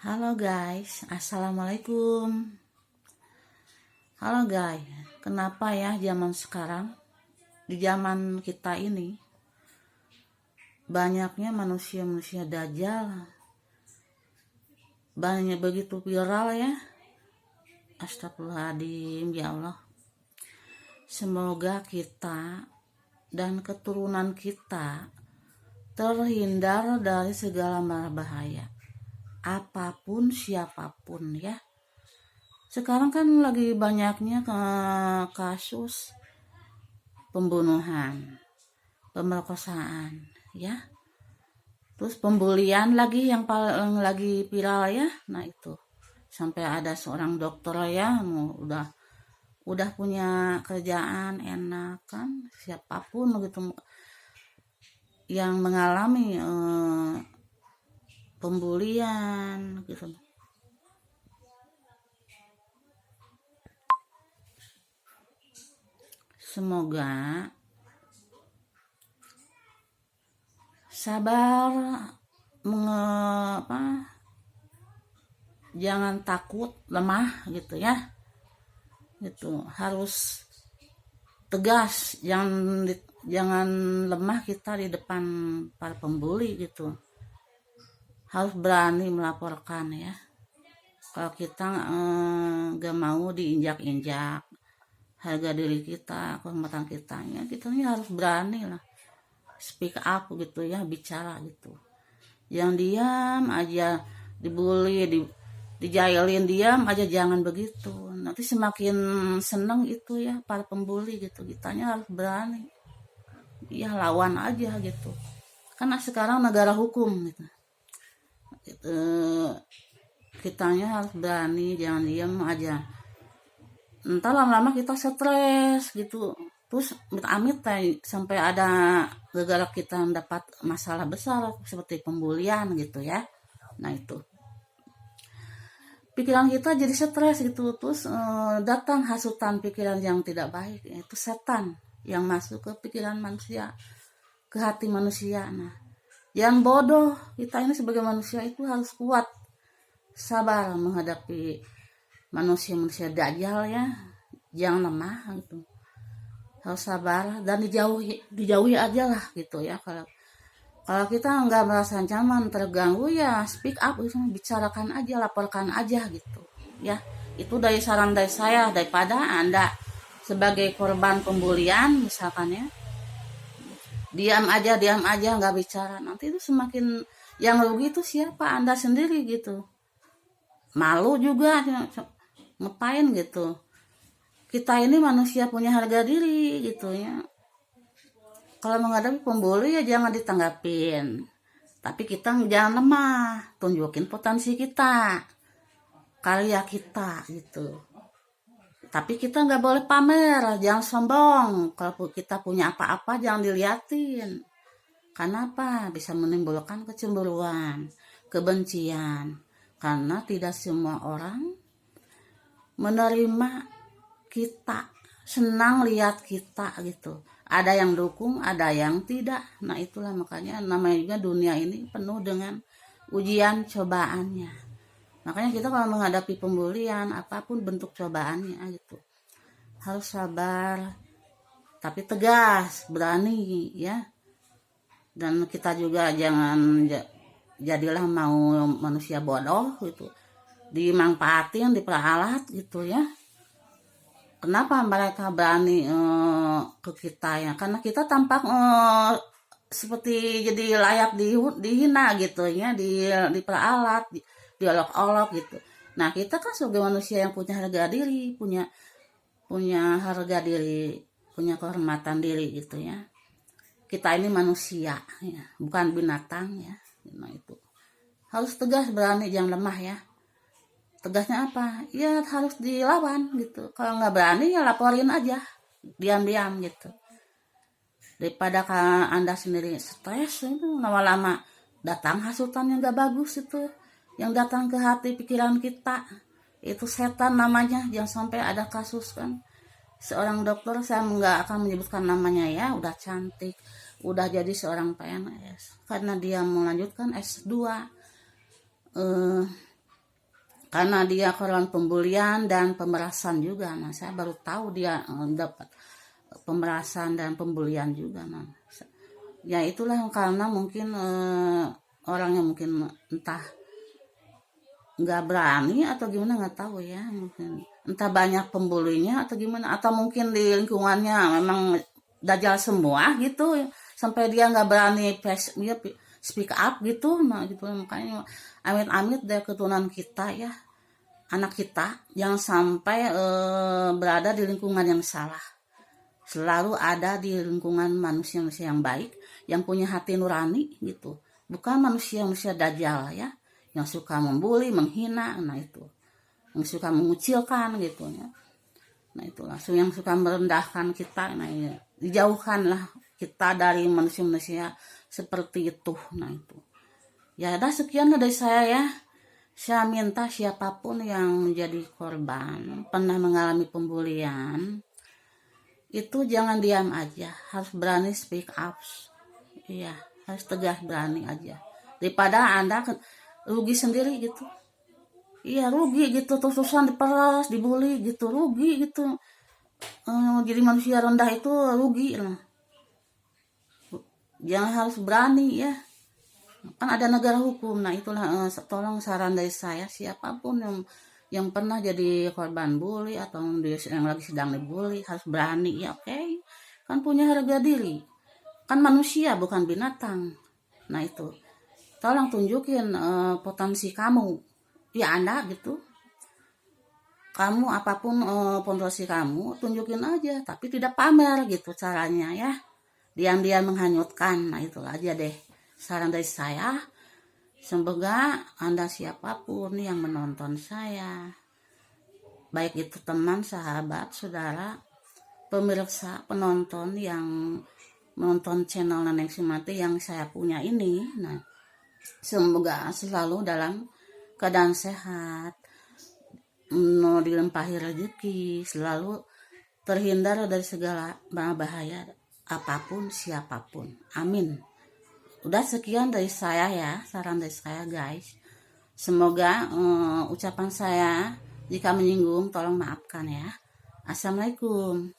Halo guys, assalamualaikum. Halo guys, kenapa ya zaman sekarang, di zaman kita ini, banyaknya manusia-manusia dajjal, banyak begitu viral ya. Astagfirullahaladzim, ya Allah. Semoga kita dan keturunan kita terhindar dari segala mara bahaya. Apapun siapapun ya. Sekarang kan lagi banyaknya kasus pembunuhan, pemerkosaan ya. Terus pembulian lagi yang paling lagi viral ya. Nah itu sampai ada seorang dokter ya, udah punya kerjaan enak kan, siapapun gitu yang mengalami pembulian gitu. Semoga sabar, jangan takut, lemah gitu ya. Gitu harus tegas, jangan lemah kita di depan para pembuli gitu. Harus berani melaporkan ya. Kalau kita gak mau diinjak-injak harga diri kita, kehormatan kita ya, kita ini harus berani lah, speak up gitu ya, bicara gitu. Yang diam aja, dibully, dijailin, diam aja, jangan begitu. Nanti semakin seneng itu ya para pembuli gitu. Kitanya harus berani ya, lawan aja gitu, karena sekarang negara hukum gitu. Kitanya harus berani, jangan diam aja. Entar lama-lama kita stres gitu, terus amit-amit sampai ada gara-gara kita mendapat masalah besar seperti pembulian gitu ya. Nah itu pikiran kita jadi stres gitu, terus datang hasutan pikiran yang tidak baik, itu setan yang masuk ke pikiran manusia, ke hati manusia. Nah jangan bodoh, kita ini sebagai manusia itu harus kuat, sabar menghadapi manusia-manusia dajjal ya. Jangan lemah gitu, harus sabar dan dijauhi aja lah gitu ya. Kalau kita nggak merasa nyaman, terganggu ya speak up, bicarakan aja, laporkan aja gitu ya. Itu dari saran dari saya, daripada Anda sebagai korban pembulian misalkan ya, diam aja nggak bicara, nanti itu semakin yang rugi itu siapa? Anda sendiri gitu. Malu juga ngapain gitu. Kita ini manusia punya harga diri gitu ya. Kalau menghadapi pembuli ya jangan ditanggapin, tapi kita jangan lemah, tunjukin potensi kita, karya kita gitu. Tapi kita nggak boleh pamer, jangan sombong. Kalau kita punya apa-apa jangan diliatin. Karena apa? Bisa menimbulkan kecemburuan, kebencian. Karena tidak semua orang menerima kita, senang lihat kita gitu. Ada yang dukung, ada yang tidak. Nah itulah makanya namanya juga dunia ini penuh dengan ujian cobaannya. Makanya kita kalau menghadapi pembulian, apapun bentuk cobaannya gitu, harus sabar, tapi tegas, berani ya. Dan kita juga jangan jadilah mau manusia bodoh gitu, dimanfaatin, diperalat gitu ya. Kenapa mereka berani ke kita ya? Karena kita tampak seperti jadi layak dihina gitu ya, diperalat, diolok-olok gitu. Nah kita kan sebagai manusia yang punya harga diri, punya harga diri, punya kehormatan diri gitu ya. Kita ini manusia ya, bukan binatang ya. Nah itu harus tegas, berani, jangan lemah ya. Tegasnya apa? Ya harus dilawan gitu. Kalau nggak berani ya laporin aja, diam-diam gitu. Daripada Anda sendiri stres itu, lama-lama datang hasutan yang nggak bagus itu, yang datang ke hati pikiran kita, itu setan namanya. Jangan sampai ada kasus kan, seorang dokter, saya nggak akan menyebutkan namanya ya, udah cantik, udah jadi seorang PNS, karena dia melanjutkan S2, karena dia korban pembulian dan pemerasan juga. Nah, saya baru tahu dia dapat pemerasan dan pembulian juga. Nah, ya itulah karena mungkin orangnya mungkin entah nggak berani atau gimana, nggak tahu ya, mungkin entah banyak pembulinya atau gimana, atau mungkin di lingkungannya memang dajal semua gitu sampai dia nggak berani dia speak up gitu. Nah gitu, makanya amit-amit dari keturunan kita ya, anak kita jangan sampai berada di lingkungan yang salah. Selalu ada di lingkungan manusia-manusia yang baik, yang punya hati nurani gitu, bukan manusia-manusia dajal ya, yang suka membuli, menghina. Nah itu yang suka mengucilkan gitu ya. Nah itulah yang suka merendahkan kita. Nah ya, dijauhkanlah kita dari manusia-manusia seperti itu. Nah itu ya, ada sekian dari saya ya. Saya minta siapapun yang menjadi korban, pernah mengalami pembulian, itu jangan diam aja, harus berani speak up. Iya, harus tegas, berani aja, daripada Anda rugi sendiri gitu. Iya, rugi gitu, terus-terusan diperas, dibully gitu, rugi gitu. Jadi manusia rendah itu rugi lah. Jangan, harus berani ya, kan ada negara hukum. Nah itulah tolong saran dari saya, siapapun yang pernah jadi korban bully atau yang lagi sedang dibully harus berani ya, oke? Kan punya harga diri, kan manusia bukan binatang. Nah itu tolong tunjukin potensi kamu ya, Anda gitu, kamu apapun potensi kamu tunjukin aja, tapi tidak pamer gitu caranya ya, diam-diam menghanyutkan. Nah itu aja deh saran dari saya. Semoga Anda siapapun yang menonton saya, baik itu teman, sahabat, saudara, pemirsa, penonton yang menonton channel Neneng Sumati yang saya punya ini, nah semoga selalu dalam keadaan sehat, dilimpahi rezeki, selalu terhindar dari segala bahaya apapun siapapun. Amin. Udah sekian dari saya ya, saran dari saya guys. Semoga ucapan saya jika menyinggung tolong maafkan ya. Assalamualaikum.